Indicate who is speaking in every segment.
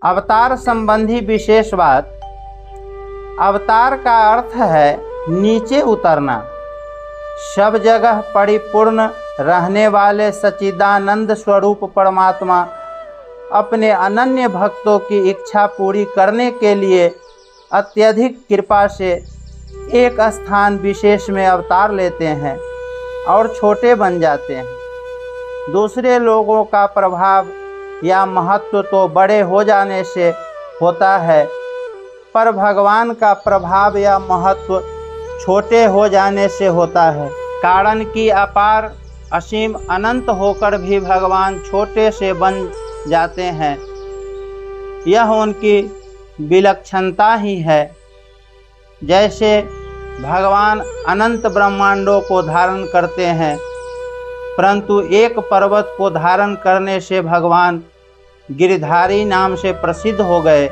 Speaker 1: अवतार संबंधी विशेष बात। अवतार का अर्थ है नीचे उतरना। सब जगह परिपूर्ण रहने वाले सच्चिदानंद स्वरूप परमात्मा अपने अनन्य भक्तों की इच्छा पूरी करने के लिए अत्यधिक कृपा से एक स्थान विशेष में अवतार लेते हैं और छोटे बन जाते हैं। दूसरे लोगों का प्रभाव या महत्व तो बड़े हो जाने से होता है, पर भगवान का प्रभाव या महत्व छोटे हो जाने से होता है। कारण कि अपार असीम अनंत होकर भी भगवान छोटे से बन जाते हैं, यह उनकी विलक्षणता ही है। जैसे भगवान अनंत ब्रह्मांडों को धारण करते हैं, परंतु एक पर्वत को धारण करने से भगवान गिरधारी नाम से प्रसिद्ध हो गए।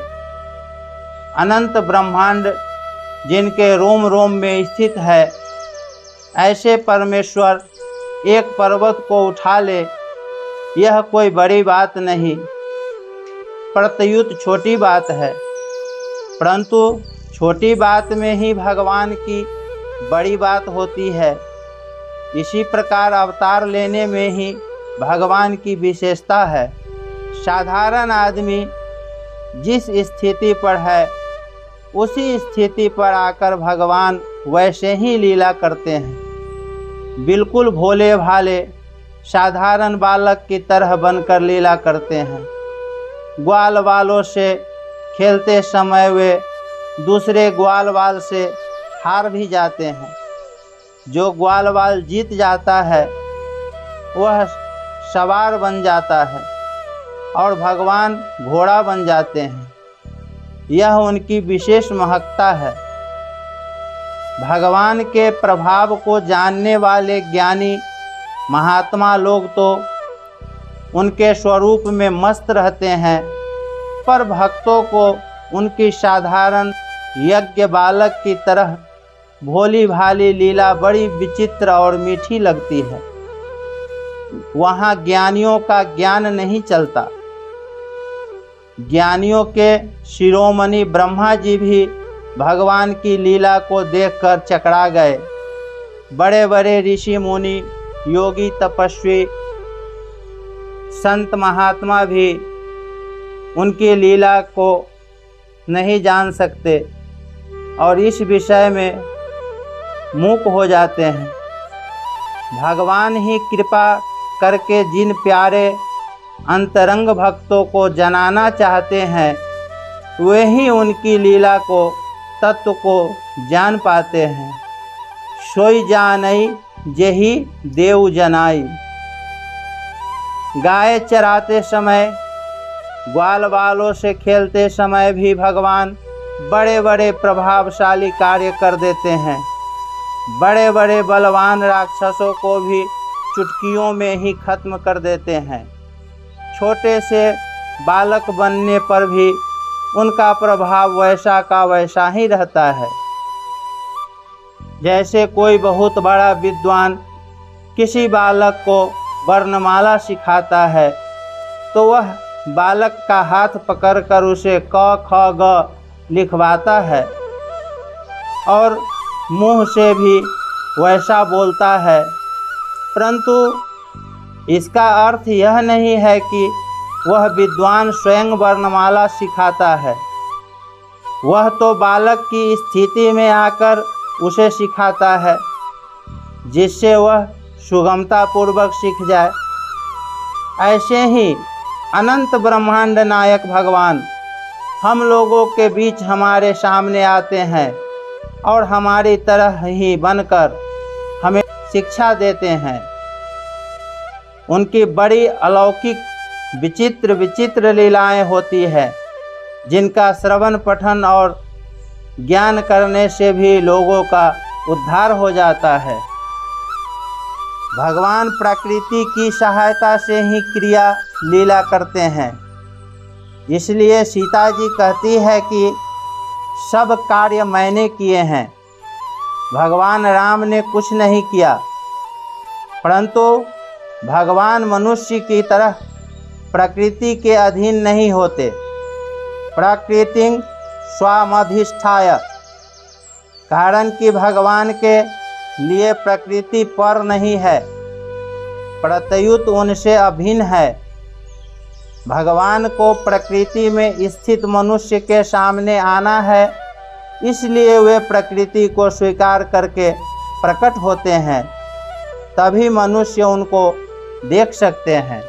Speaker 1: अनंत ब्रह्मांड जिनके रोम रोम में स्थित है, ऐसे परमेश्वर एक पर्वत को उठा ले, यह कोई बड़ी बात नहीं, प्रत्युत छोटी बात है। परंतु छोटी बात में ही भगवान की बड़ी बात होती है। इसी प्रकार अवतार लेने में ही भगवान की विशेषता है। साधारण आदमी जिस स्थिति पर है, उसी स्थिति पर आकर भगवान वैसे ही लीला करते हैं। बिल्कुल भोले भाले साधारण बालक की तरह बनकर लीला करते हैं। ग्वाल वालों से खेलते समय वे दूसरे ग्वाल वाल से हार भी जाते हैं। जो ग्वाल वाल जीत जाता है वह सवार बन जाता है और भगवान घोड़ा बन जाते हैं। यह उनकी विशेष महत्ता है। भगवान के प्रभाव को जानने वाले ज्ञानी महात्मा लोग तो उनके स्वरूप में मस्त रहते हैं, पर भक्तों को उनकी साधारण यज्ञ बालक की तरह भोली भाली लीला बड़ी विचित्र और मीठी लगती है। वहाँ ज्ञानियों का ज्ञान नहीं चलता। ज्ञानियों के शिरोमणि ब्रह्मा जी भी भगवान की लीला को देखकर चकरा गए। बड़े बड़े ऋषि मुनि, योगी, तपस्वी, संत महात्मा भी उनकी लीला को नहीं जान सकते और इस विषय में मूक हो जाते हैं। भगवान ही कृपा करके जिन प्यारे अंतरंग भक्तों को जनाना चाहते हैं, वे ही उनकी लीला को, तत्व को जान पाते हैं। सोई जानई जेहि देव जनाई। गाय चराते समय, ग्वाल वालों से खेलते समय भी भगवान बड़े बड़े प्रभावशाली कार्य कर देते हैं। बड़े बड़े बलवान राक्षसों को भी चुटकियों में ही खत्म कर देते हैं। छोटे से बालक बनने पर भी उनका प्रभाव वैसा का वैसा ही रहता है। जैसे कोई बहुत बड़ा विद्वान किसी बालक को वर्णमाला सिखाता है, तो वह बालक का हाथ पकड़कर उसे क ख ग लिखवाता है और मुंह से भी वैसा बोलता है। परंतु इसका अर्थ यह नहीं है कि वह विद्वान स्वयं वर्णमाला सिखाता है। वह तो बालक की स्थिति में आकर उसे सिखाता है, जिससे वह सुगमता पूर्वक सीख जाए। ऐसे ही अनंत ब्रह्मांड नायक भगवान हम लोगों के बीच हमारे सामने आते हैं और हमारी तरह ही बनकर हमें शिक्षा देते हैं। उनकी बड़ी अलौकिक विचित्र विचित्र लीलाएं होती है, जिनका श्रवण पठन और ज्ञान करने से भी लोगों का उद्धार हो जाता है। भगवान प्रकृति की सहायता से ही क्रिया लीला करते हैं। इसलिए सीता जी कहती है कि सब कार्य मैंने किए हैं। भगवान राम ने कुछ नहीं किया, परंतु भगवान मनुष्य की तरह प्रकृति के अधीन नहीं होते। प्रकृतिं स्वामधिष्ठाय, कारण कि भगवान के लिए प्रकृति पर नहीं है, प्रत्युत उनसे अभिन्न है। भगवान को प्रकृति में स्थित मनुष्य के सामने आना है, इसलिए वे प्रकृति को स्वीकार करके प्रकट होते हैं, तभी मनुष्य उनको देख सकते हैं।